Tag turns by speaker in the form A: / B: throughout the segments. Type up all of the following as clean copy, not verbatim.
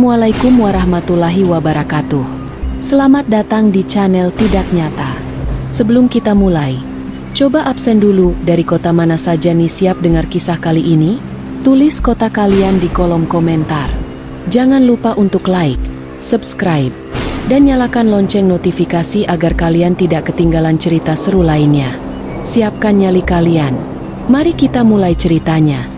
A: Assalamualaikum warahmatullahi wabarakatuh. Selamat datang di channel Tidak Nyata. Sebelum kita mulai, coba absen dulu dari kota mana saja nih siap dengar kisah kali ini? Tulis kota kalian di kolom komentar. Jangan lupa untuk like, subscribe, dan nyalakan lonceng notifikasi agar kalian tidak ketinggalan cerita seru lainnya. Siapkan nyali kalian. Mari kita mulai ceritanya.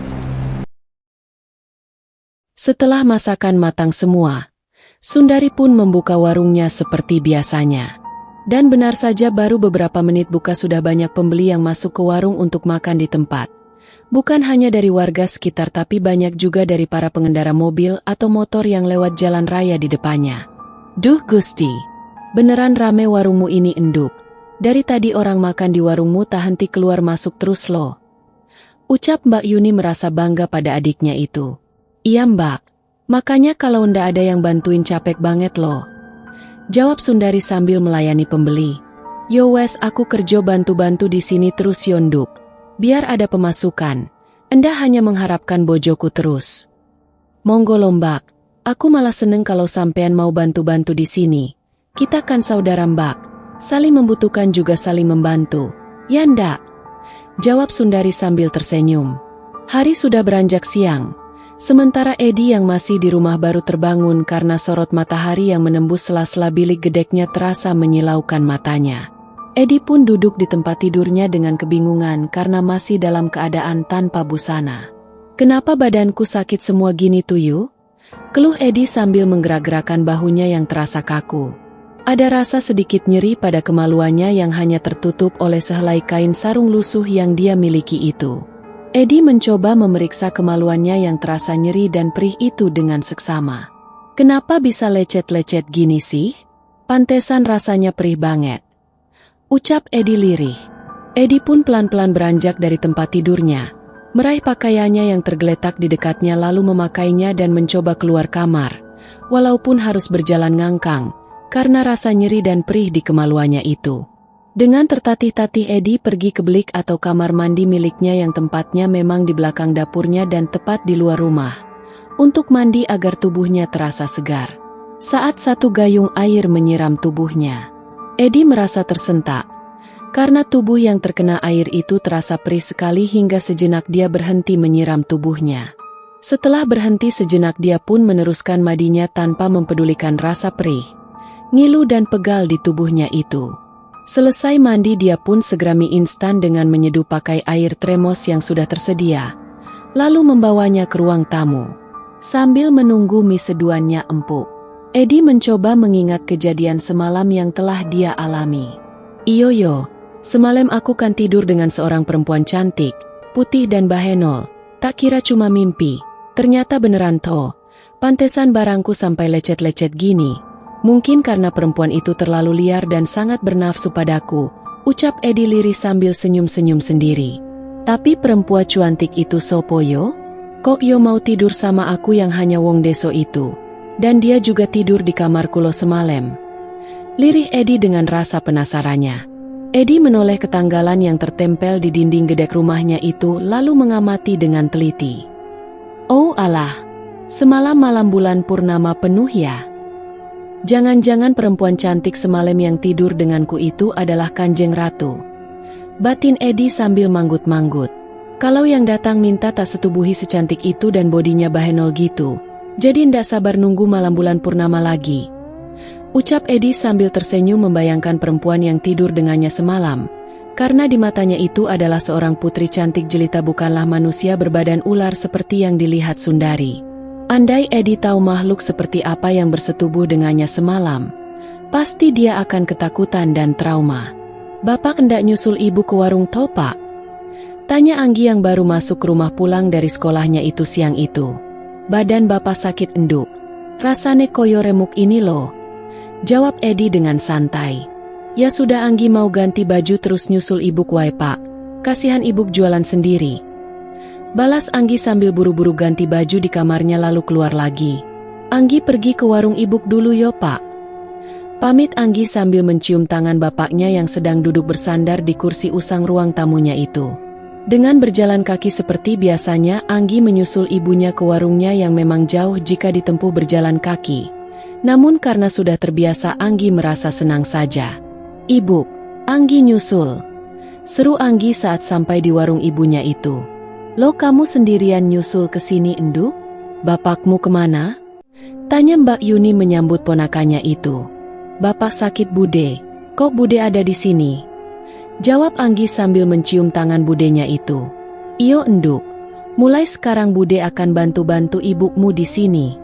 A: Setelah masakan matang semua, Sundari pun membuka warungnya seperti biasanya. Dan benar saja baru beberapa menit buka sudah banyak pembeli yang masuk ke warung untuk makan di tempat. Bukan hanya dari warga sekitar tapi banyak juga dari para pengendara mobil atau motor yang lewat jalan raya di depannya. Duh Gusti, beneran rame warungmu ini enduk. Dari tadi orang makan di warungmu tak henti keluar masuk terus loh. Ucap Mbak Yuni merasa bangga pada adiknya itu. Iya mbak, makanya kalau ndak ada yang bantuin capek banget loh. Jawab Sundari sambil melayani pembeli. Yo wes aku kerja bantu-bantu di sini terus yonduk. Biar ada pemasukan, enda hanya mengharapkan bojoku terus. Monggo lombak, aku malah seneng kalau sampean mau bantu-bantu di sini. Kita kan saudara mbak, saling membutuhkan juga saling membantu. Ya ndak? Jawab Sundari sambil tersenyum. Hari sudah beranjak siang. Sementara Edi yang masih di rumah baru terbangun karena sorot matahari yang menembus sela-sela bilik gedeknya terasa menyilaukan matanya. Edi pun duduk di tempat tidurnya dengan kebingungan karena masih dalam keadaan tanpa busana. Kenapa badanku sakit semua gini tuyu? Keluh Edi sambil menggerak-gerakan bahunya yang terasa kaku. Ada rasa sedikit nyeri pada kemaluannya yang hanya tertutup oleh sehelai kain sarung lusuh yang dia miliki itu. Edi mencoba memeriksa kemaluannya yang terasa nyeri dan perih itu dengan seksama. Kenapa bisa lecet-lecet gini sih? Pantesan rasanya perih banget. Ucap Edi lirih. Edi pun pelan-pelan beranjak dari tempat tidurnya, meraih pakaiannya yang tergeletak di dekatnya lalu memakainya dan mencoba keluar kamar, walaupun harus berjalan ngangkang, karena rasa nyeri dan perih di kemaluannya itu. Dengan tertatih-tatih Edi pergi ke bilik atau kamar mandi miliknya yang tempatnya memang di belakang dapurnya dan tepat di luar rumah, untuk mandi agar tubuhnya terasa segar. Saat satu gayung air menyiram tubuhnya, Edi merasa tersentak, karena tubuh yang terkena air itu terasa perih sekali hingga sejenak dia berhenti menyiram tubuhnya. Setelah berhenti sejenak dia pun meneruskan mandinya tanpa mempedulikan rasa perih, ngilu dan pegal di tubuhnya itu. Selesai mandi dia pun segera mie instan dengan menyeduh pakai air termos yang sudah tersedia, lalu membawanya ke ruang tamu. Sambil menunggu mie seduhannya empuk, Edi mencoba mengingat kejadian semalam yang telah dia alami. Iyo, semalam aku kan tidur dengan seorang perempuan cantik, putih dan bahenol, tak kira cuma mimpi, ternyata beneran toh, pantesan barangku sampai lecet-lecet gini. Mungkin karena perempuan itu terlalu liar dan sangat bernafsu padaku, ucap Edi lirih sambil senyum-senyum sendiri. Tapi perempuan cuantik itu sopo yo? Kok yo mau tidur sama aku yang hanya wong deso itu? Dan dia juga tidur di kamarku lo semalam. Lirih Edi dengan rasa penasarannya. Edi menoleh ke tanggalan yang tertempel di dinding gedek rumahnya itu lalu mengamati dengan teliti. Oh alah, semalam malam bulan purnama penuh ya? Jangan-jangan perempuan cantik semalam yang tidur denganku itu adalah Kanjeng Ratu. Batin Edi sambil manggut-manggut. Kalau yang datang minta tak setubuhi secantik itu dan bodinya bahenol gitu, jadi ndak sabar nunggu malam bulan purnama lagi. Ucap Edi sambil tersenyum membayangkan perempuan yang tidur dengannya semalam, karena di matanya itu adalah seorang putri cantik jelita bukanlah manusia berbadan ular seperti yang dilihat Sundari. Andai Edi tahu makhluk seperti apa yang bersetubuh dengannya semalam, pasti dia akan ketakutan dan trauma. Bapak hendak nyusul ibu ke warung topak? Tanya Anggi yang baru masuk ke rumah pulang dari sekolahnya itu siang itu. Badan bapak sakit enduk. Rasane koyo remuk ini loh. Jawab Edi dengan santai. Ya sudah Anggi mau ganti baju terus nyusul ibu wae pak. Kasihan ibu jualan sendiri. Balas Anggi sambil buru-buru ganti baju di kamarnya lalu keluar lagi. Anggi pergi ke warung ibuk dulu yo pak. Pamit Anggi sambil mencium tangan bapaknya yang sedang duduk bersandar di kursi usang ruang tamunya itu. Dengan berjalan kaki seperti biasanya, Anggi menyusul ibunya ke warungnya yang memang jauh jika ditempuh berjalan kaki. Namun karena sudah terbiasa, Anggi merasa senang saja. "Ibu, Anggi nyusul," seru Anggi saat sampai di warung ibunya itu. "Lo kamu sendirian nyusul ke sini, Enduk? Bapakmu kemana?" tanya Mbak Yuni menyambut ponakannya itu. "Bapak sakit Bude, kok Bude ada di sini?" jawab Anggi sambil mencium tangan budenya itu. "Iyo Enduk, mulai sekarang Bude akan bantu-bantu ibumu di sini."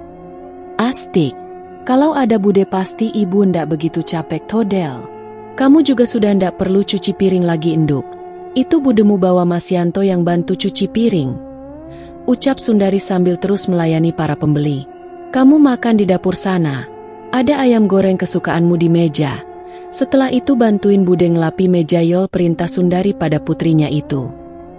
A: "Astik, kalau ada Bude pasti ibu ndak begitu capek todel. Kamu juga sudah ndak perlu cuci piring lagi Enduk. Itu budemu bawa Mas Yanto yang bantu cuci piring," ucap Sundari sambil terus melayani para pembeli. "Kamu makan di dapur sana. Ada ayam goreng kesukaanmu di meja. Setelah itu bantuin Bude ngelapi meja," yol perintah Sundari pada putrinya itu.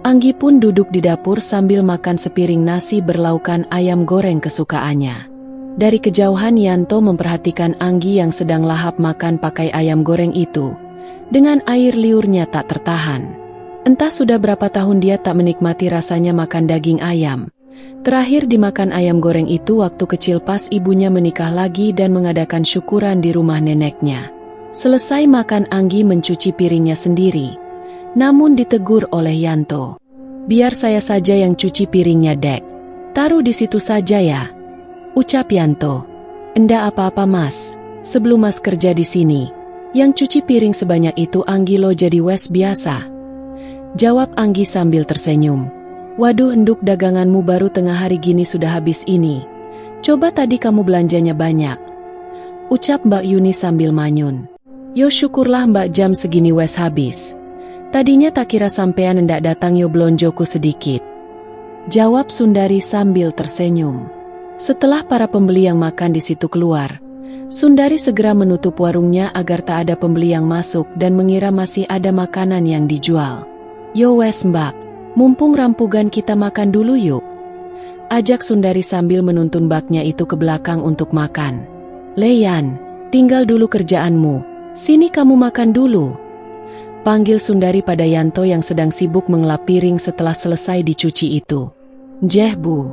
A: Anggi pun duduk di dapur sambil makan sepiring nasi berlaukan ayam goreng kesukaannya. Dari kejauhan Yanto memperhatikan Anggi yang sedang lahap makan pakai ayam goreng itu. Dengan air liurnya tak tertahan. Entah sudah berapa tahun dia tak menikmati rasanya makan daging ayam. Terakhir dimakan ayam goreng itu waktu kecil pas ibunya menikah lagi dan mengadakan syukuran di rumah neneknya. Selesai makan, Anggi mencuci piringnya sendiri. Namun ditegur oleh Yanto. "Biar saya saja yang cuci piringnya, Dek. Taruh di situ saja ya," ucap Yanto. "Enggak apa-apa Mas, sebelum Mas kerja di sini, yang cuci piring sebanyak itu Anggi lo jadi wes biasa," jawab Anggi sambil tersenyum. "Waduh Enduk, daganganmu baru tengah hari gini sudah habis ini. Coba tadi kamu belanjanya banyak," ucap Mbak Yuni sambil manyun. "Yo syukurlah Mbak, jam segini wes habis. Tadinya tak kira sampean ndak datang, yo belonjoku sedikit," jawab Sundari sambil tersenyum. Setelah para pembeli yang makan di situ keluar, Sundari segera menutup warungnya agar tak ada pembeli yang masuk dan mengira masih ada makanan yang dijual. "Yo wes Mbak, mumpung rampugan kita makan dulu yuk," ajak Sundari sambil menuntun baknya itu ke belakang untuk makan. "Leyan, tinggal dulu kerjaanmu. Sini kamu makan dulu," panggil Sundari pada Yanto yang sedang sibuk mengelap piring setelah selesai dicuci itu. "Jeh Bu,"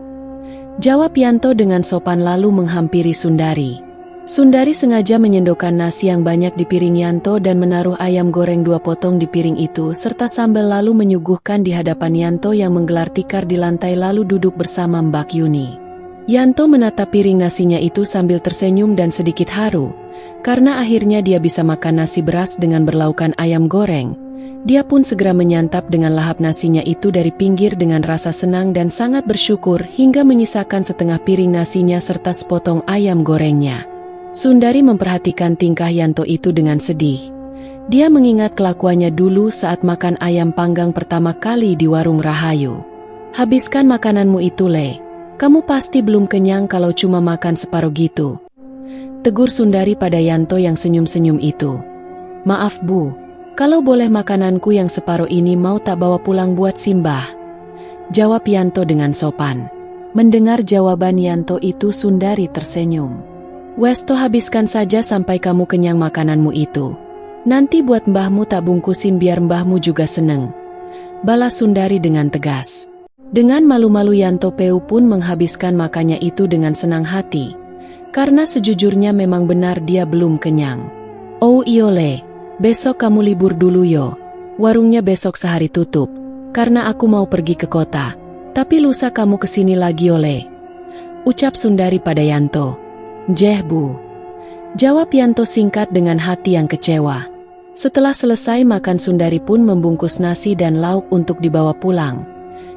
A: jawab Yanto dengan sopan lalu menghampiri Sundari. Sundari sengaja menyendokkan nasi yang banyak di piring Yanto dan menaruh ayam goreng 2 potong di piring itu serta sambal lalu menyuguhkan di hadapan Yanto yang menggelar tikar di lantai lalu duduk bersama Mbak Yuni. Yanto menatap piring nasinya itu sambil tersenyum dan sedikit haru, karena akhirnya dia bisa makan nasi beras dengan berlaukan ayam goreng. Dia pun segera menyantap dengan lahap nasinya itu dari pinggir dengan rasa senang dan sangat bersyukur hingga menyisakan setengah piring nasinya serta sepotong ayam gorengnya. Sundari memperhatikan tingkah Yanto itu dengan sedih. Dia mengingat kelakuannya dulu saat makan ayam panggang pertama kali di warung Rahayu. "Habiskan makananmu itu Le. Kamu pasti belum kenyang kalau cuma makan separuh gitu," tegur Sundari pada Yanto yang senyum-senyum itu. "Maaf Bu, kalau boleh makananku yang separuh ini mau tak bawa pulang buat Simbah," jawab Yanto dengan sopan. Mendengar jawaban Yanto itu Sundari tersenyum. "Westo, habiskan saja sampai kamu kenyang makananmu itu. Nanti buat mbahmu tak bungkusin biar mbahmu juga seneng," balas Sundari dengan tegas. Dengan malu-malu Yanto Peu pun menghabiskan makannya itu dengan senang hati. Karena sejujurnya memang benar dia belum kenyang. "Oh iyo Le, besok kamu libur dulu yo. Warungnya besok sehari tutup, karena aku mau pergi ke kota. Tapi lusa kamu kesini lagi Le," ucap Sundari pada Yanto. "Jeh Bu," jawab Yanto singkat dengan hati yang kecewa. Setelah selesai makan, Sundari pun membungkus nasi dan lauk untuk dibawa pulang.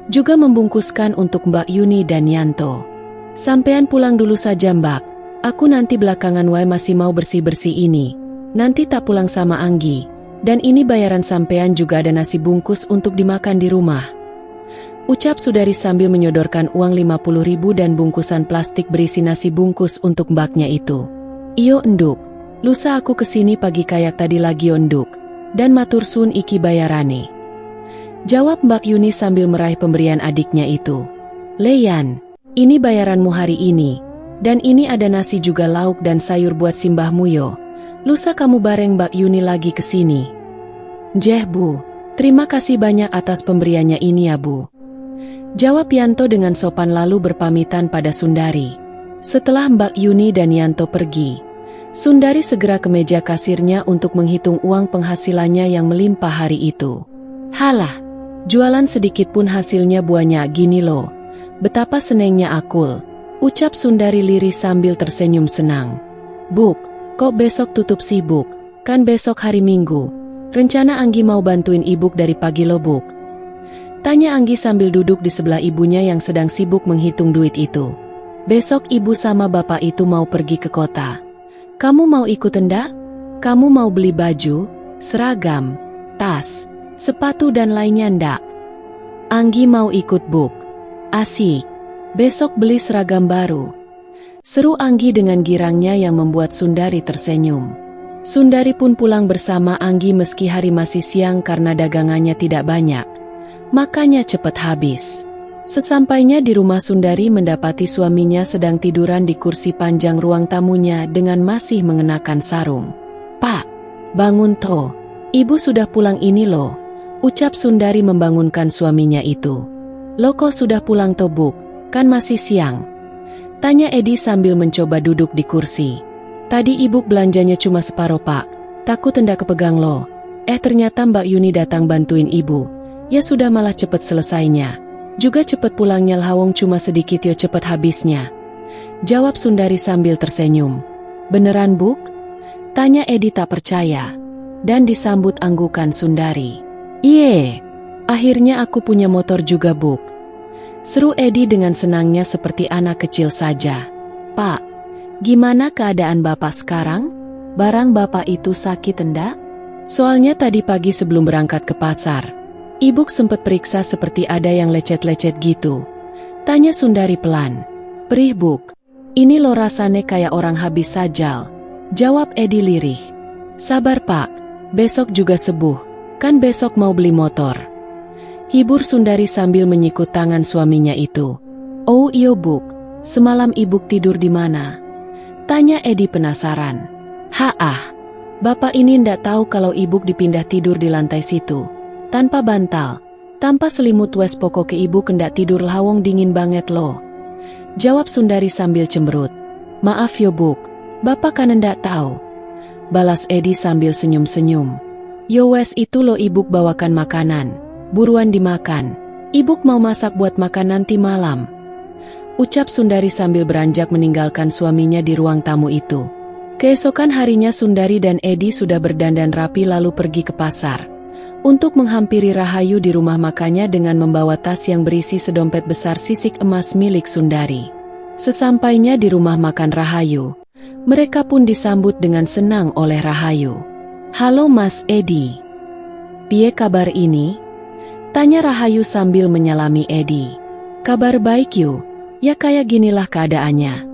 A: Juga membungkuskan untuk Mbak Yuni dan Yanto. "Sampean pulang dulu saja Mbak, aku nanti belakangan wae masih mau bersih-bersih ini. Nanti tak pulang sama Anggi. Dan ini bayaran sampean juga ada nasi bungkus untuk dimakan di rumah," ucap Sundari sambil menyodorkan uang 50.000 dan bungkusan plastik berisi nasi bungkus untuk mbaknya itu. "Iyo Enduk, lusa aku kesini pagi kayak tadi lagi Enduk, dan matur sun iki bayarane," jawab Mbak Yuni sambil meraih pemberian adiknya itu. "Leyan, ini bayaranmu hari ini, dan ini ada nasi juga lauk dan sayur buat simbahmu yo. Lusa kamu bareng Mbak Yuni lagi kesini." "Jeh Bu, Terima kasih banyak atas pemberiannya ini ya Bu. Jawab Yanto dengan sopan lalu berpamitan pada Sundari. Setelah Mbak Yuni dan Yanto pergi, Sundari segera ke meja kasirnya untuk menghitung uang penghasilannya yang melimpah hari itu. Halah, jualan sedikit pun hasilnya banyak gini loh. Betapa senengnya akul, ucap Sundari lirih sambil tersenyum senang. Buk, kok besok tutup sibuk? Kan besok hari Minggu. Rencana Anggi mau bantuin Ibu dari pagi loh Buk. Tanya Anggi sambil duduk di sebelah ibunya yang sedang sibuk menghitung duit itu. Besok ibu sama bapak itu mau pergi ke kota. Kamu mau ikut enggak? Kamu mau beli baju, seragam, tas, sepatu dan lainnya enggak? Anggi mau ikut Buk. Asik. Besok beli seragam baru. Seru Anggi dengan girangnya yang membuat Sundari tersenyum. Sundari pun pulang bersama Anggi meski hari masih siang karena dagangannya tidak banyak. Makanya cepat habis. Sesampainya di rumah Sundari mendapati suaminya sedang tiduran di kursi panjang ruang tamunya dengan masih mengenakan sarung. Pak, bangun toh. Ibu sudah pulang ini loh, ucap Sundari membangunkan suaminya itu. Lo kok sudah pulang toh Buk, kan masih siang? Tanya Edi sambil mencoba duduk di kursi. Tadi ibu belanjanya cuma separuh Pak, takut hendak kepegang lo. Ternyata Mbak Yuni datang bantuin ibu. Ya sudah malah cepet selesainya. Juga cepet pulangnya lhawong cuma sedikit yo cepet habisnya. Jawab Sundari sambil tersenyum. Beneran Buk? Tanya Edi tak percaya. Dan disambut anggukan Sundari. Iye, akhirnya aku punya motor juga Buk. Seru Edi dengan senangnya seperti anak kecil saja. Pak, gimana keadaan Bapak sekarang? Barang Bapak itu sakit enggak? Soalnya tadi pagi sebelum berangkat ke pasar, Ibu sempat periksa seperti ada yang lecet-lecet gitu. Tanya Sundari pelan. Perih Buk, ini lo rasanya kayak orang habis sajal. Jawab Edi lirih. Sabar Pak, besok juga sembuh, kan besok mau beli motor. Hibur Sundari sambil menyikut tangan suaminya itu. Oh iyo Buk, semalam Ibu tidur di mana? Tanya Edi penasaran. Bapak ini ndak tahu kalau Ibu dipindah tidur di lantai situ. Tanpa bantal, tanpa selimut wes pokok ke Ibu kendak tidur lhawong dingin banget loh. Jawab Sundari sambil cemberut. Maaf yo Buk, Bapak kan ndak tahu. Balas Edi sambil senyum-senyum. Yo wes itu lo Ibu bawakan makanan, buruan dimakan. Ibu mau masak buat makan nanti malam. Ucap Sundari sambil beranjak meninggalkan suaminya di ruang tamu itu. Keesokan harinya Sundari dan Edi sudah berdandan rapi lalu pergi ke pasar. Untuk menghampiri Rahayu di rumah makannya dengan membawa tas yang berisi sedompet besar sisik emas milik Sundari. Sesampainya di rumah makan Rahayu, mereka pun disambut dengan senang oleh Rahayu. Halo Mas Edi. Piye kabar ini? Tanya Rahayu sambil menyalami Edi. Kabar baik yu, ya kayak ginilah keadaannya.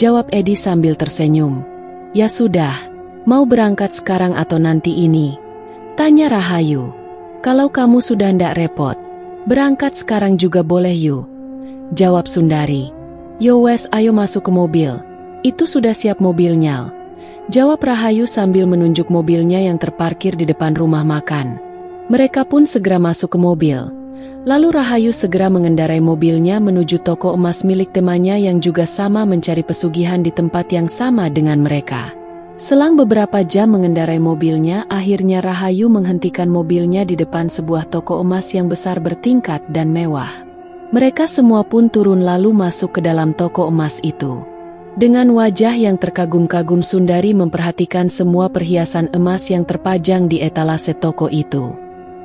A: Jawab Edi sambil tersenyum. Ya sudah, mau berangkat sekarang atau nanti ini? Tanya Rahayu. Kalau kamu sudah ndak repot, berangkat sekarang juga boleh yu. Jawab Sundari. Yo wes ayo masuk ke mobil. Itu sudah siap mobilnya. Jawab Rahayu sambil menunjuk mobilnya yang terparkir di depan rumah makan. Mereka pun segera masuk ke mobil. Lalu Rahayu segera mengendarai mobilnya menuju toko emas milik temannya yang juga sama mencari pesugihan di tempat yang sama dengan mereka. Selang beberapa jam mengendarai mobilnya, akhirnya Rahayu menghentikan mobilnya di depan sebuah toko emas yang besar bertingkat dan mewah. Mereka semua pun turun lalu masuk ke dalam toko emas itu. Dengan wajah yang terkagum-kagum Sundari memperhatikan semua perhiasan emas yang terpajang di etalase toko itu.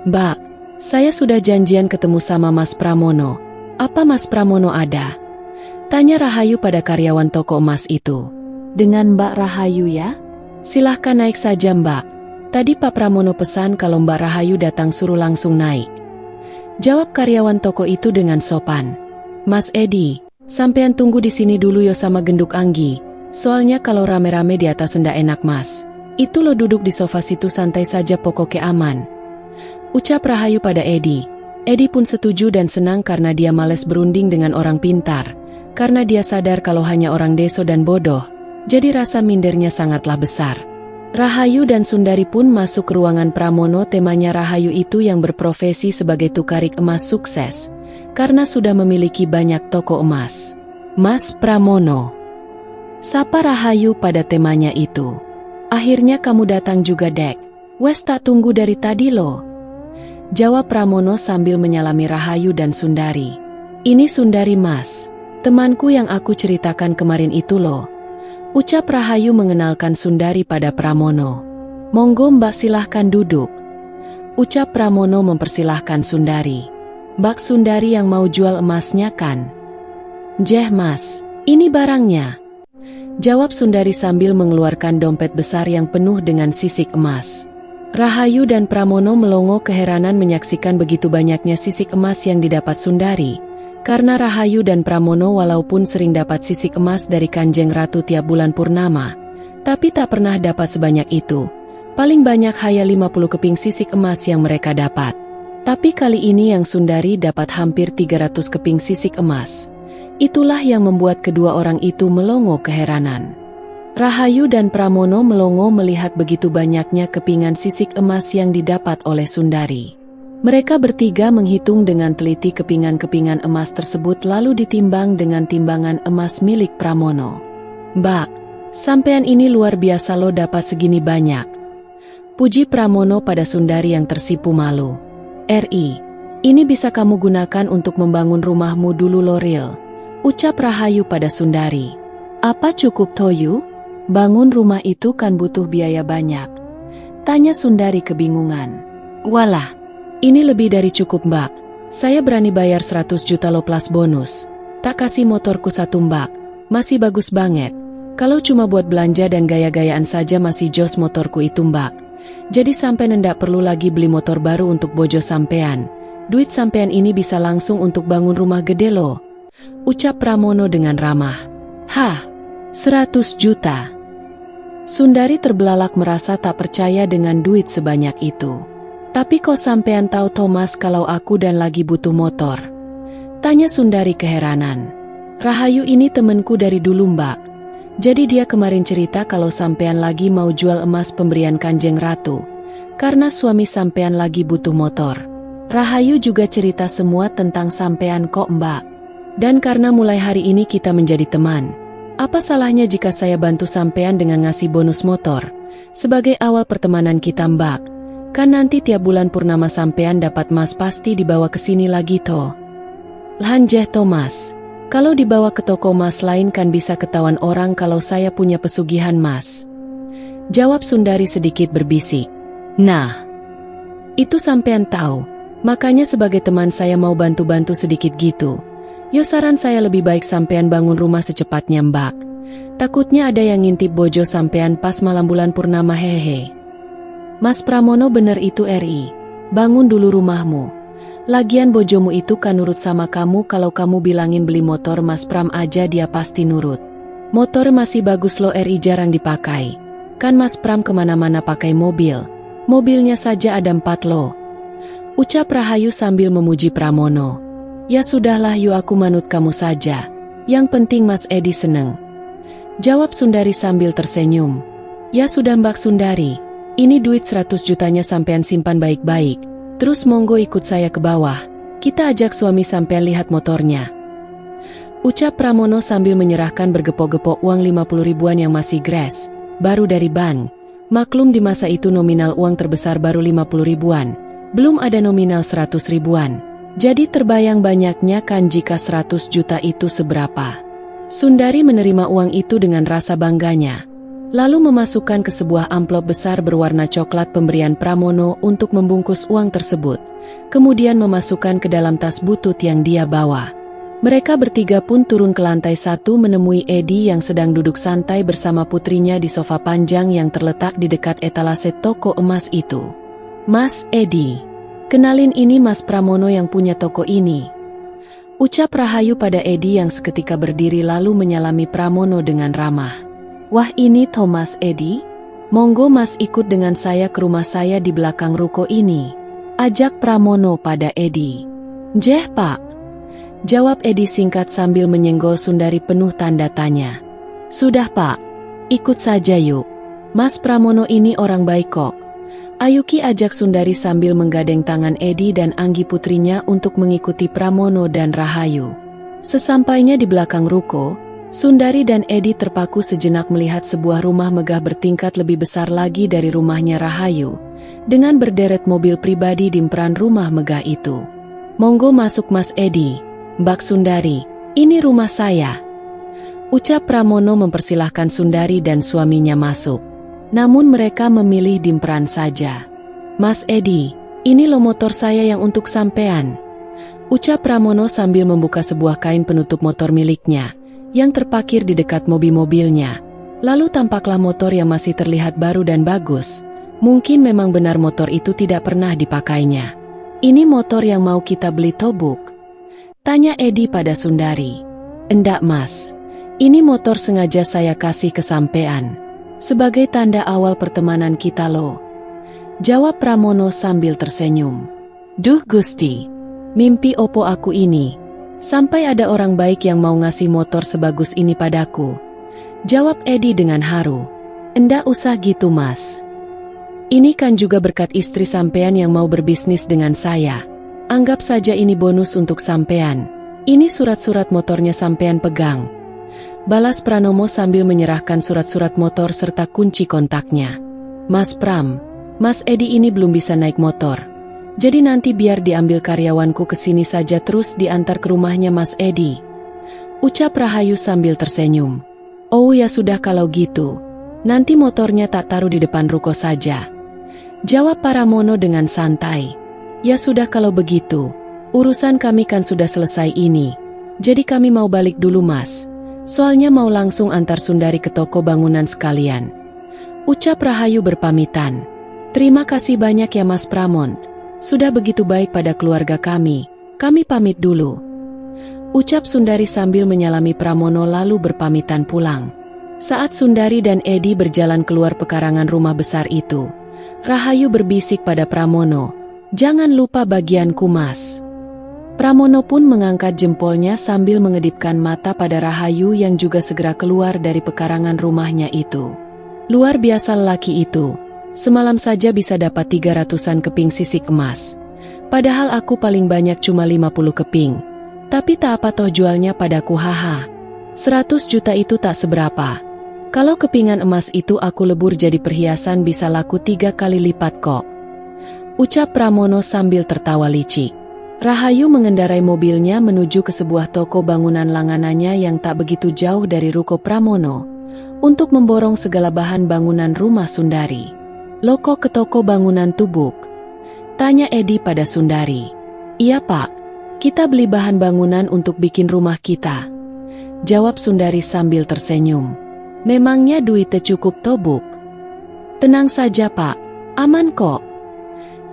A: Mbak, saya sudah janjian ketemu sama Mas Pramono. Apa Mas Pramono ada? Tanya Rahayu pada karyawan toko emas itu. Dengan Mbak Rahayu ya? Silahkan naik saja Mbak. Tadi Pak Pramono pesan kalau Mbak Rahayu datang suruh langsung naik. Jawab karyawan toko itu dengan sopan. Mas Edi, sampean tunggu di sini dulu yo sama genduk Anggi. Soalnya kalau rame-rame di atas ndak enak Mas. Itu lo duduk di sofa situ santai saja pokoknya aman. Ucap Rahayu pada Edi. Edi pun setuju dan senang karena dia males berunding dengan orang pintar. Karena dia sadar kalau hanya orang deso dan bodoh. Jadi rasa mindernya sangatlah besar. Rahayu dan Sundari pun masuk ke ruangan Pramono. Temanya Rahayu itu yang berprofesi sebagai tukarik emas sukses, karena sudah memiliki banyak toko emas. Mas Pramono, sapa Rahayu pada temanya itu. Akhirnya kamu datang juga, Dek. Wes tak tunggu dari tadi loh, jawab Pramono sambil menyalami Rahayu dan Sundari. Ini Sundari, Mas. Temanku yang aku ceritakan kemarin itu loh, ucap Rahayu mengenalkan Sundari pada Pramono. Monggo Mbak, silahkan duduk, ucap Pramono mempersilahkan Sundari. Mbak Sundari yang mau jual emasnya kan? Jeh Mas, ini barangnya, jawab Sundari sambil mengeluarkan dompet besar yang penuh dengan sisik emas. Rahayu dan Pramono melongo keheranan menyaksikan begitu banyaknya sisik emas yang didapat Sundari. Karena Rahayu dan Pramono walaupun sering dapat sisik emas dari Kanjeng Ratu tiap bulan purnama, tapi tak pernah dapat sebanyak itu. Paling banyak hanya 50 keping sisik emas yang mereka dapat. Tapi kali ini yang Sundari dapat hampir 300 keping sisik emas. Itulah yang membuat kedua orang itu melongo keheranan. Rahayu dan Pramono melongo melihat begitu banyaknya kepingan sisik emas yang didapat oleh Sundari. Mereka bertiga menghitung dengan teliti kepingan-kepingan emas tersebut lalu ditimbang dengan timbangan emas milik Pramono. Mbak, sampean ini luar biasa lo dapat segini banyak, puji Pramono pada Sundari yang tersipu malu. RI, ini bisa kamu gunakan untuk membangun rumahmu dulu Loril, ucap Rahayu pada Sundari. Apa cukup Toyu? Bangun rumah itu kan butuh biaya banyak, tanya Sundari kebingungan. Walah, ini lebih dari cukup Mbak. Saya berani bayar 100 juta lo plus bonus. Tak kasih motorku 1 Mbak, masih bagus banget. Kalau cuma buat belanja dan gaya-gayaan saja masih jos motorku itu Mbak. Jadi sampean ndak perlu lagi beli motor baru untuk bojo sampean. Duit sampean ini bisa langsung untuk bangun rumah gede lo, ucap Pramono dengan ramah. Hah, 100 juta? Sundari terbelalak merasa tak percaya dengan duit sebanyak itu. Tapi kok sampean tahu Thomas kalau aku dan lagi butuh motor? Tanya Sundari keheranan. Rahayu ini temenku dari dulu Mbak. Jadi dia kemarin cerita kalau sampean lagi mau jual emas pemberian Kanjeng Ratu. Karena suami sampean lagi butuh motor. Rahayu juga cerita semua tentang sampean kok Mbak. Dan karena mulai hari ini kita menjadi teman, apa salahnya jika saya bantu sampean dengan ngasih bonus motor? Sebagai awal pertemanan kita Mbak. Kan nanti tiap bulan purnama sampean dapat mas pasti dibawa ke sini lagi toh. Lanjeh Thomas, kalau dibawa ke toko mas lain kan bisa ketahuan orang kalau saya punya pesugihan mas, jawab Sundari sedikit berbisik. Nah, itu sampean tahu, makanya sebagai teman saya mau bantu-bantu sedikit gitu. Yo saran saya lebih baik sampean bangun rumah secepatnya Mbak. Takutnya ada yang ngintip bojo sampean pas malam bulan purnama hehe. Mas Pramono bener itu RI, bangun dulu rumahmu. Lagian bojomu itu kan nurut sama kamu, kalau kamu bilangin beli motor Mas Pram aja dia pasti nurut. Motor masih bagus lo RI, jarang dipakai. Kan Mas Pram kemana-mana pakai mobil. Mobilnya saja ada 4 lo, ucap Rahayu sambil memuji Pramono. Ya sudahlah yuk aku manut kamu saja. Yang penting Mas Edi seneng, jawab Sundari sambil tersenyum. Ya sudah Mbak Sundari. Ini duit 100 jutanya sampean simpan baik-baik. Terus monggo ikut saya ke bawah. Kita ajak suami sampean lihat motornya, ucap Pramono sambil menyerahkan bergepok-gepok uang 50 ribuan yang masih gres, baru dari bank. Maklum di masa itu nominal uang terbesar baru 50 ribuan. Belum ada nominal 100 ribuan. Jadi terbayang banyaknya kan jika 100 juta itu seberapa. Sundari menerima uang itu dengan rasa bangganya. Lalu memasukkan ke sebuah amplop besar berwarna coklat pemberian Pramono untuk membungkus uang tersebut. Kemudian memasukkan ke dalam tas butut yang dia bawa. Mereka bertiga pun turun ke lantai 1 menemui Edi yang sedang duduk santai bersama putrinya di sofa panjang yang terletak di dekat etalase toko emas itu. Mas Edi, kenalin ini Mas Pramono yang punya toko ini, ucap Rahayu pada Edi yang seketika berdiri lalu menyalami Pramono dengan ramah. Wah ini Thomas Edi? Monggo Mas ikut dengan saya ke rumah saya di belakang ruko ini, ajak Pramono pada Edi. Jeh Pak, jawab Edi singkat sambil menyenggol Sundari penuh tanda tanya. Sudah Pak, ikut saja yuk, Mas Pramono ini orang baik kok. Ayuki ajak Sundari sambil menggadeng tangan Edi dan Anggi putrinya untuk mengikuti Pramono dan Rahayu. Sesampainya di belakang ruko, Sundari dan Edi terpaku sejenak melihat sebuah rumah megah bertingkat lebih besar lagi dari rumahnya Rahayu, dengan berderet mobil pribadi di emperan rumah megah itu. "Monggo masuk Mas Edi, Mbak Sundari, ini rumah saya," ucap Pramono mempersilahkan Sundari dan suaminya masuk. Namun mereka memilih dimperan saja. "Mas Edi, ini lo motor saya yang untuk sampean," ucap Pramono sambil membuka sebuah kain penutup motor miliknya, yang terparkir di dekat mobil-mobilnya. Lalu tampaklah motor yang masih terlihat baru dan bagus. Mungkin memang benar motor itu tidak pernah dipakainya. "Ini motor yang mau kita beli tobuk?" tanya Edi pada Sundari. "Endak Mas, ini motor sengaja saya kasih ke sampean. Sebagai tanda awal pertemanan kita loh," jawab Pramono sambil tersenyum. "Duh Gusti, mimpi opo aku ini, sampai ada orang baik yang mau ngasih motor sebagus ini padaku," jawab Edi dengan haru. "Endak usah gitu Mas. Ini kan juga berkat istri sampean yang mau berbisnis dengan saya. Anggap saja ini bonus untuk sampean. Ini surat-surat motornya sampean pegang," balas Pranomo sambil menyerahkan surat-surat motor serta kunci kontaknya. "Mas Pram, Mas Edi ini belum bisa naik motor. Jadi nanti biar diambil karyawanku ke sini saja terus diantar ke rumahnya Mas Edi," ucap Rahayu sambil tersenyum. "Oh ya sudah kalau gitu. Nanti motornya tak taruh di depan ruko saja," jawab Pramono dengan santai. "Ya sudah kalau begitu. Urusan kami kan sudah selesai ini. Jadi kami mau balik dulu Mas. Soalnya mau langsung antar Sundari ke toko bangunan sekalian," ucap Rahayu berpamitan. "Terima kasih banyak ya Mas Pramont. Sudah begitu baik pada keluarga kami. Kami pamit dulu," ucap Sundari sambil menyalami Pramono lalu berpamitan pulang. Saat Sundari dan Edi berjalan keluar pekarangan rumah besar itu, Rahayu berbisik pada Pramono, "Jangan lupa bagianku Mas." Pramono pun mengangkat jempolnya sambil mengedipkan mata pada Rahayu yang juga segera keluar dari pekarangan rumahnya itu. Luar biasa lelaki itu. Semalam saja bisa dapat 300-an keping sisik emas. Padahal aku paling banyak cuma 50 keping. Tapi tak apa toh jualnya padaku haha. 100 juta itu tak seberapa. Kalau kepingan emas itu aku lebur jadi perhiasan bisa laku 3 kali lipat kok, ucap Pramono sambil tertawa licik. Rahayu mengendarai mobilnya menuju ke sebuah toko bangunan langganannya yang tak begitu jauh dari ruko Pramono, untuk memborong segala bahan bangunan rumah Sundari. "Lo kok ke toko bangunan tubuk?" tanya Edi pada Sundari. "Iya Pak, kita beli bahan bangunan untuk bikin rumah kita," jawab Sundari sambil tersenyum. "Memangnya duitnya cukup tobuk?" "Tenang saja Pak, aman kok,"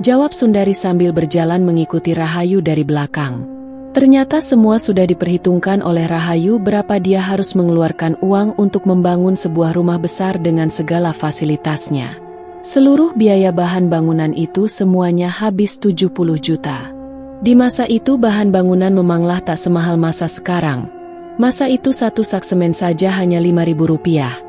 A: jawab Sundari sambil berjalan mengikuti Rahayu dari belakang. Ternyata semua sudah diperhitungkan oleh Rahayu berapa dia harus mengeluarkan uang untuk membangun sebuah rumah besar dengan segala fasilitasnya. Seluruh biaya bahan bangunan itu semuanya habis 70 juta. Di masa itu bahan bangunan memanglah tak semahal masa sekarang. Masa itu satu sak semen saja hanya Rp5.000.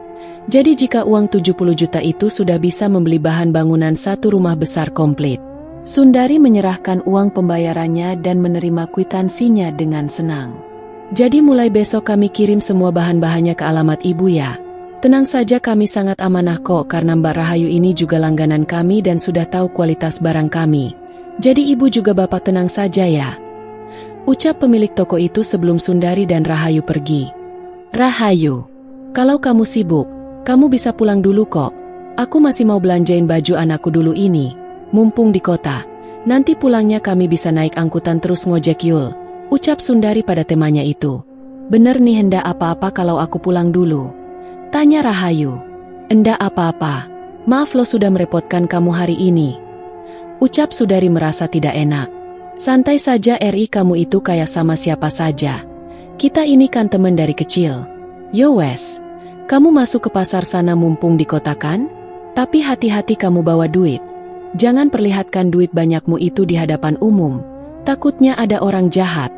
A: Jadi jika uang 70 juta itu sudah bisa membeli bahan bangunan satu rumah besar komplit. Sundari menyerahkan uang pembayarannya dan menerima kwitansinya dengan senang. "Jadi mulai besok kami kirim semua bahan-bahannya ke alamat ibu ya. Tenang saja kami sangat amanah kok karena Mbak Rahayu ini juga langganan kami dan sudah tahu kualitas barang kami. Jadi ibu juga bapak tenang saja ya," ucap pemilik toko itu sebelum Sundari dan Rahayu pergi. "Rahayu, kalau kamu sibuk, kamu bisa pulang dulu kok. Aku masih mau belanjain baju anakku dulu ini. Mumpung di kota. Nanti pulangnya kami bisa naik angkutan terus ngojek yul," ucap Sundari pada temanya itu. "Bener nih hendak apa-apa kalau aku pulang dulu?" tanya Rahayu. "Endak apa-apa. Maaf lo sudah merepotkan kamu hari ini," ucap Sundari merasa tidak enak. "Santai saja Ri, kamu itu kayak sama siapa saja. Kita ini kan temen dari kecil. Yo wes. Kamu masuk ke pasar sana mumpung di kota kan? Tapi hati-hati kamu bawa duit. Jangan perlihatkan duit banyakmu itu di hadapan umum. Takutnya ada orang jahat,"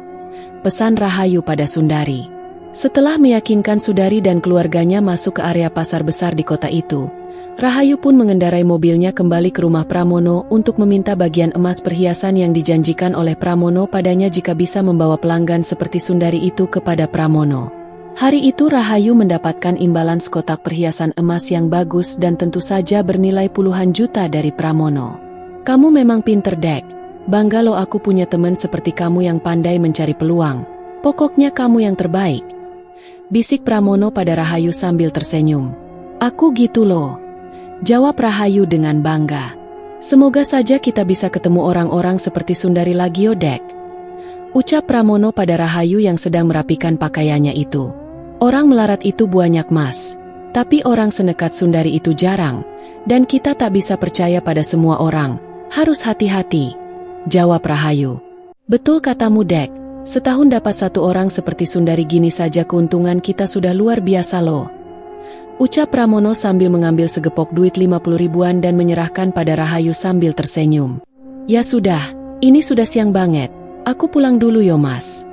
A: pesan Rahayu pada Sundari. Setelah meyakinkan Sundari dan keluarganya masuk ke area pasar besar di kota itu, Rahayu pun mengendarai mobilnya kembali ke rumah Pramono untuk meminta bagian emas perhiasan yang dijanjikan oleh Pramono padanya jika bisa membawa pelanggan seperti Sundari itu kepada Pramono. Hari itu Rahayu mendapatkan imbalan sekotak perhiasan emas yang bagus dan tentu saja bernilai puluhan juta dari Pramono. Kamu memang pinter, Dek. Bangga lo aku punya teman seperti kamu yang pandai mencari peluang. Pokoknya kamu yang terbaik. Bisik Pramono pada Rahayu sambil tersenyum. Aku gitu loh. Jawab Rahayu dengan bangga. Semoga saja kita bisa ketemu orang-orang seperti Sundari lagi, Dek. Ucap Pramono pada Rahayu yang sedang merapikan pakaiannya itu. Orang melarat itu banyak, Mas. Tapi orang senekat Sundari itu jarang. Dan kita tak bisa percaya pada semua orang. Harus hati-hati. Jawab Rahayu. Betul katamu, Dek. Setahun dapat satu orang seperti Sundari gini saja keuntungan kita sudah luar biasa loh. Ucap Pramono sambil mengambil segepok duit 50 ribuan dan menyerahkan pada Rahayu sambil tersenyum. Ya sudah, ini sudah siang banget. Aku pulang dulu yo, Mas.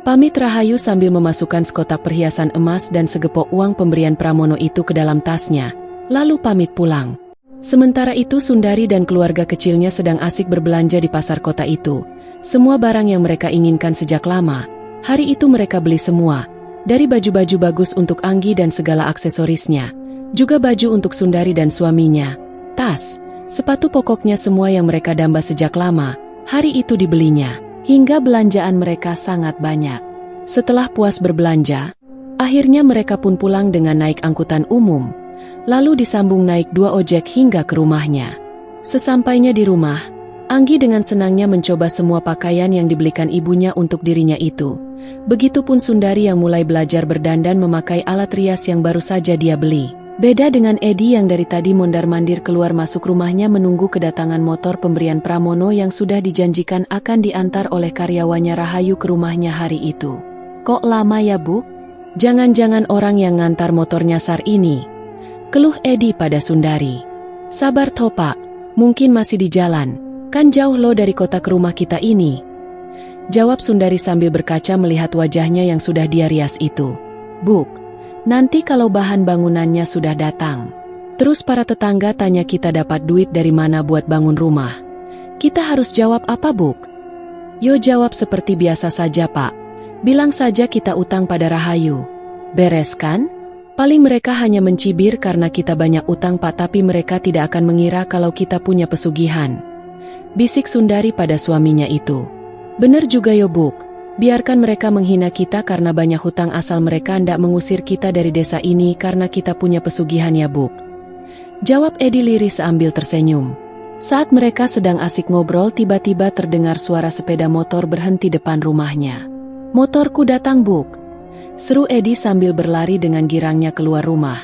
A: Pamit Rahayu sambil memasukkan sekotak perhiasan emas dan segepok uang pemberian Pramono itu ke dalam tasnya, lalu pamit pulang. Sementara itu Sundari dan keluarga kecilnya sedang asik berbelanja di pasar kota itu. Semua barang yang mereka inginkan sejak lama, hari itu mereka beli semua. Dari baju-baju bagus untuk Anggi dan segala aksesorisnya, juga baju untuk Sundari dan suaminya, tas, sepatu pokoknya semua yang mereka damba sejak lama, hari itu dibelinya, hingga belanjaan mereka sangat banyak. Setelah puas berbelanja, akhirnya mereka pun pulang dengan naik angkutan umum, lalu disambung naik 2 ojek hingga ke rumahnya. Sesampainya di rumah, Anggi dengan senangnya mencoba semua pakaian yang dibelikan ibunya untuk dirinya itu. Begitupun Sundari yang mulai belajar berdandan memakai alat rias yang baru saja dia beli. Beda dengan Edi yang dari tadi mondar-mandir keluar masuk rumahnya menunggu kedatangan motor pemberian Pramono yang sudah dijanjikan akan diantar oleh karyawannya Rahayu ke rumahnya hari itu. Kok lama ya, Bu? Jangan-jangan orang yang ngantar motor nyasar ini. Keluh Edi pada Sundari. Sabar Topak, mungkin masih di jalan. Kan jauh lo dari kota ke rumah kita ini. Jawab Sundari sambil berkaca melihat wajahnya yang sudah dia rias itu. Buk, nanti kalau bahan bangunannya sudah datang. Terus para tetangga tanya kita dapat duit dari mana buat bangun rumah. Kita harus jawab apa, Buk? Yo jawab seperti biasa saja, Pak. Bilang saja kita utang pada Rahayu. Beres kan? Paling mereka hanya mencibir karena kita banyak utang, Pak, tapi mereka tidak akan mengira kalau kita punya pesugihan. Bisik Sundari pada suaminya itu. Bener juga yo, Buk. Biarkan mereka menghina kita karena banyak hutang asal mereka ndak mengusir kita dari desa ini karena kita punya pesugihan ya, Buk. Jawab Edi lirih sambil tersenyum. Saat mereka sedang asik ngobrol tiba-tiba terdengar suara sepeda motor berhenti depan rumahnya. Motorku datang, Buk. Seru Edi sambil berlari dengan girangnya keluar rumah.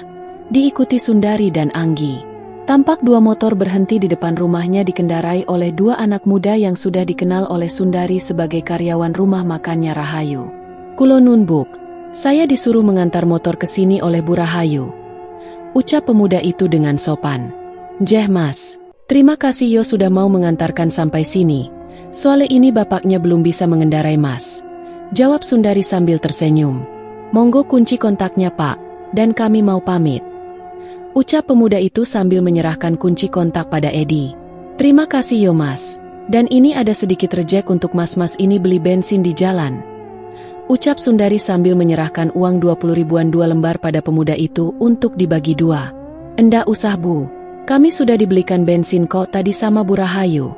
A: Diikuti Sundari dan Anggi. Tampak 2 motor berhenti di depan rumahnya dikendarai oleh 2 anak muda yang sudah dikenal oleh Sundari sebagai karyawan rumah makannya Rahayu. Kulo nun, Buk. Saya disuruh mengantar motor ke sini oleh Bu Rahayu. Ucap pemuda itu dengan sopan. Jeh, Mas. Terima kasih yo sudah mau mengantarkan sampai sini. Soalnya ini bapaknya belum bisa mengendarai, Mas. Jawab Sundari sambil tersenyum. Monggo kunci kontaknya, Pak. Dan kami mau pamit. Ucap pemuda itu sambil menyerahkan kunci kontak pada Edi. Terima kasih yo, Mas. Dan ini ada sedikit rejek untuk mas-mas ini beli bensin di jalan. Ucap Sundari sambil menyerahkan uang 20 ribuan 2 lembar pada pemuda itu untuk dibagi 2. Endak usah, Bu. Kami sudah dibelikan bensin kok tadi sama Bu Rahayu.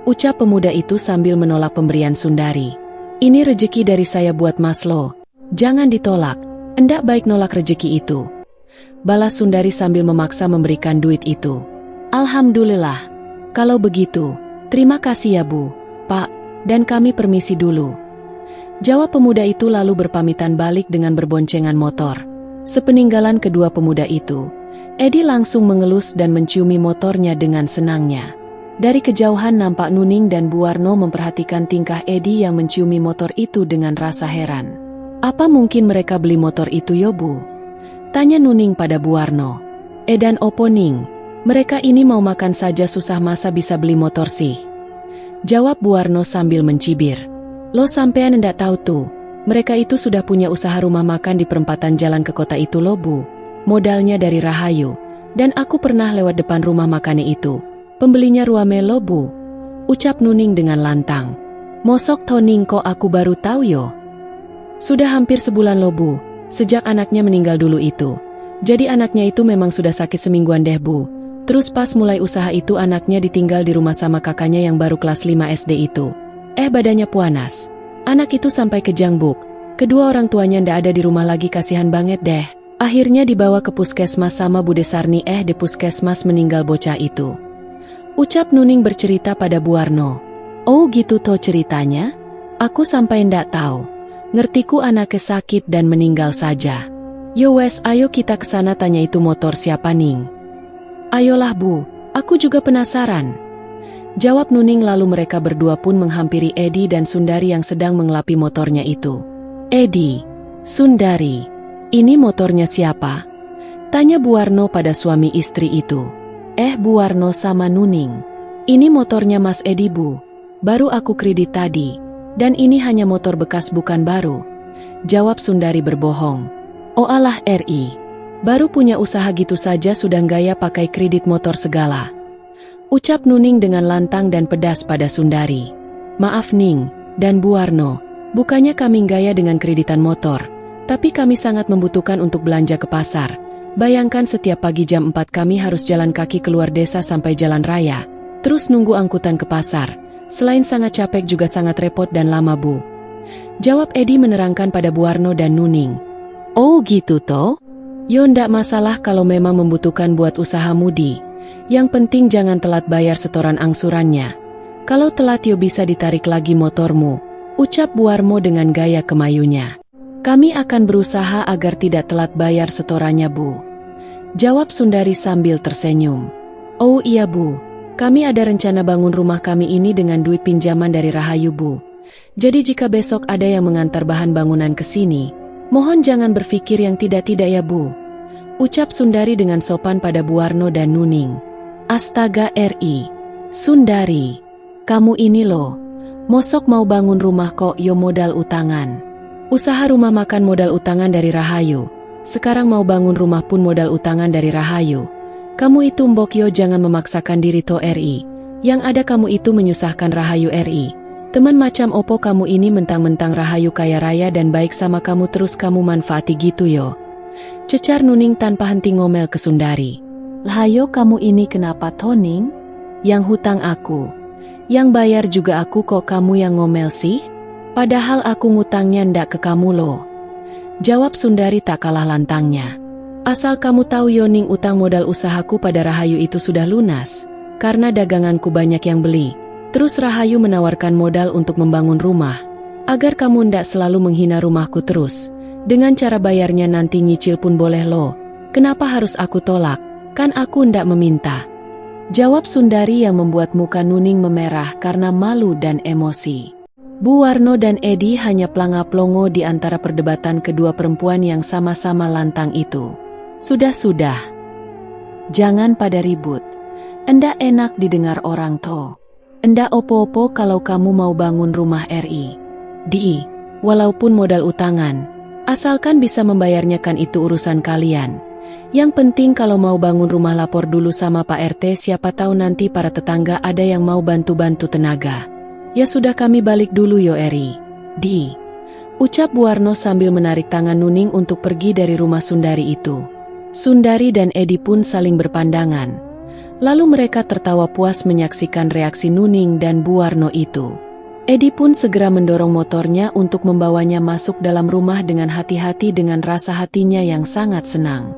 A: Ucap pemuda itu sambil menolak pemberian Sundari. Ini rejeki dari saya buat Mas lo. Jangan ditolak. Endak baik nolak rejeki itu. Balas Sundari sambil memaksa memberikan duit itu. Alhamdulillah. Kalau begitu, terima kasih ya, Bu, Pak, dan kami permisi dulu. Jawab pemuda itu lalu berpamitan balik dengan berboncengan motor. Sepeninggalan kedua pemuda itu, Edi langsung mengelus dan menciumi motornya dengan senangnya. Dari kejauhan nampak Nuning dan Bu Warno memperhatikan tingkah Edi yang menciumi motor itu dengan rasa heran. Apa mungkin mereka beli motor itu yo, Bu? Tanya Nuning pada Bu Warno. Dan opo Ning, mereka ini mau makan saja susah masa bisa beli motor sih? Jawab Bu Warno sambil mencibir. Lo sampean ndak tahu tuh, mereka itu sudah punya usaha rumah makan di perempatan jalan ke kota itu lo, Bu. Modalnya dari Rahayu. Dan aku pernah lewat depan rumah makannya itu. Pembelinya ruame lo bu, ucap Nuning dengan lantang. Mosok Toning kok aku baru tahu yo. Sudah hampir sebulan lo bu, sejak anaknya meninggal dulu itu. Jadi anaknya itu memang sudah sakit semingguan deh bu. Terus pas mulai usaha itu anaknya ditinggal di rumah sama kakaknya yang baru kelas 5 SD itu. Badannya puanas. Anak itu sampai kejang buk. Kedua orang tuanya ndak ada di rumah lagi, kasihan banget deh. Akhirnya dibawa ke puskesmas sama Bude Sarni, di puskesmas meninggal bocah itu. Ucap Nuning bercerita pada Bu Warno. Oh gitu toh ceritanya? Aku sampai ndak tahu. Ngertiku anaknya sakit dan meninggal saja. Yo wes, ayo kita kesana tanya itu motor siapa Ning. Ayolah bu, aku juga penasaran. Jawab Nuning, lalu mereka berdua pun menghampiri Edi dan Sundari yang sedang mengelapi motornya itu. Edi, Sundari, ini motornya siapa? Tanya Bu Warno pada suami istri itu. Bu Warno sama Nuning. Ini motornya Mas Edi bu. Baru aku kredit tadi. Dan ini hanya motor bekas bukan baru. Jawab Sundari berbohong. Oh alah RI. Baru punya usaha gitu saja sudah gaya pakai kredit motor segala. Ucap Nuning dengan lantang dan pedas pada Sundari. Maaf Ning dan Bu Warno. Bukannya kami gaya dengan kreditan motor. Tapi kami sangat membutuhkan untuk belanja ke pasar. Bayangkan setiap pagi jam 4 kami harus jalan kaki keluar desa sampai jalan raya. Terus nunggu angkutan ke pasar. Selain sangat capek juga sangat repot dan lama bu. Jawab Edi menerangkan pada Bu Warno dan Nuning. Oh gitu toh? Yo ndak masalah kalau memang membutuhkan buat usaha mudi. Yang penting jangan telat bayar setoran angsurannya. Kalau telat yo bisa ditarik lagi motormu. Ucap Bu Warno dengan gaya kemayunya. Kami akan berusaha agar tidak telat bayar setorannya bu. Jawab Sundari sambil tersenyum. Oh iya bu, kami ada rencana bangun rumah kami ini dengan duit pinjaman dari Rahayu bu. Jadi jika besok ada yang mengantar bahan bangunan ke sini, mohon jangan berpikir yang tidak-tidak ya bu. Ucap Sundari dengan sopan pada Bu Warno dan Nuning. Astaga RI, Sundari, kamu ini loh, mosok mau bangun rumah kok yo modal utangan. Usaha rumah makan modal utangan dari Rahayu. Sekarang mau bangun rumah pun modal utangan dari Rahayu. Kamu itu mbok yo jangan memaksakan diri to RI. Yang ada kamu itu menyusahkan Rahayu RI. Teman macam opo kamu ini mentang-mentang Rahayu kaya raya dan baik sama kamu terus kamu manfaati gitu yo. Cecar Nuning tanpa henti ngomel ke Sundari. Lahayo kamu ini kenapa Toning? Yang hutang aku. Yang bayar juga aku kok kamu yang ngomel sih? Padahal aku ngutangnya ndak ke kamu loh. Jawab Sundari tak kalah lantangnya. Asal kamu tahu Yoning, utang modal usahaku pada Rahayu itu sudah lunas. Karena daganganku banyak yang beli. Terus Rahayu menawarkan modal untuk membangun rumah. Agar kamu ndak selalu menghina rumahku terus. Dengan cara bayarnya nanti nyicil pun boleh loh. Kenapa harus aku tolak? Kan aku ndak meminta. Jawab Sundari yang membuat muka Nuning memerah karena malu dan emosi. Bu Warno dan Edi hanya pelangap-longo di antara perdebatan kedua perempuan yang sama-sama lantang itu. Sudah. Jangan pada ribut. Endak enak didengar orang to. Endak opo-opo kalau kamu mau bangun rumah RI. Walaupun modal utangan. Asalkan bisa membayarnya kan itu urusan kalian. Yang penting kalau mau bangun rumah lapor dulu sama Pak RT, siapa tahu nanti para tetangga ada yang mau bantu-bantu tenaga. Ya sudah kami balik dulu yo Eri. Ucap Bu Warno sambil menarik tangan Nuning untuk pergi dari rumah Sundari itu. Sundari dan Edi pun saling berpandangan. Lalu mereka tertawa puas menyaksikan reaksi Nuning dan Bu Warno itu. Edi pun segera mendorong motornya untuk membawanya masuk dalam rumah dengan hati-hati dengan rasa hatinya yang sangat senang.